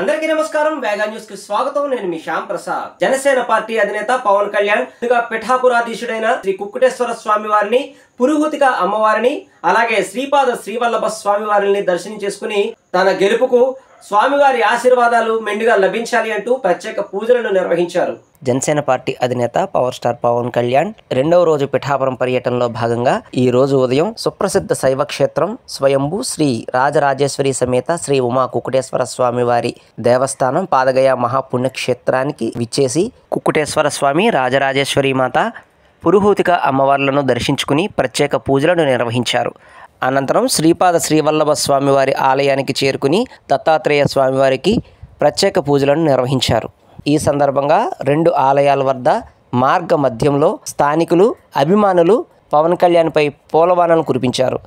అందరికీ నమస్కారం. వేగా న్యూస్ కి స్వాగతం. నేను మీ శ్యామ్ ప్రసాద్. జనసేన పార్టీ అధినేత పవన్ కళ్యాణ్ పిఠాపురాధీశుడైన శ్రీ కుక్కుటేశ్వర స్వామి వారిని, పురుహూతిక అమ్మవారిని, అలాగే శ్రీపాద శ్రీవల్లభ స్వామి వారిని దర్శనం చేసుకుని తన గెలుపుకు స్వామివారి ఆశీర్వాదాలు మెండుగా లభించాలి అంటూ ప్రత్యేక పూజలను నిర్వహించారు. జనసేన పార్టీ అధినేత పవర్ స్టార్ పవన్ కళ్యాణ్ రెండవ రోజు పిఠాపురం పర్యటనలో భాగంగా ఈ రోజు ఉదయం సుప్రసిద్ధ శైవ క్షేత్రం స్వయంభూ శ్రీ రాజరాజేశ్వరి సమేత శ్రీ ఉమా కుక్కుటేశ్వర స్వామి వారి దేవస్థానం పాదగయ మహాపుణ్యక్షేత్రానికి విచ్చేసి కుక్కుటేశ్వర స్వామి, రాజరాజేశ్వరి మాత, పురుహూతిక అమ్మవార్లను దర్శించుకుని ప్రత్యేక పూజలను నిర్వహించారు. అనంతరం శ్రీపాద శ్రీవల్లభ స్వామివారి ఆలయానికి చేరుకుని దత్తాత్రేయ స్వామివారికి ప్రత్యేక పూజలను నిర్వహించారు. ఈ సందర్భంగా రెండు ఆలయాల వద్ద మార్గ మధ్యంలో స్థానికులు, అభిమానులు పవన్ కళ్యాణ్ పై పూలవానలు కురిపించారు.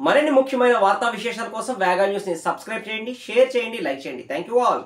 మరిన్ని ముఖ్యమైన వార్తా విశేషాల కోసం వేగా న్యూస్ ని సబ్స్క్రైబ్ చేయండి, షేర్ చేయండి, లైక్ చేయండి. Thank you all.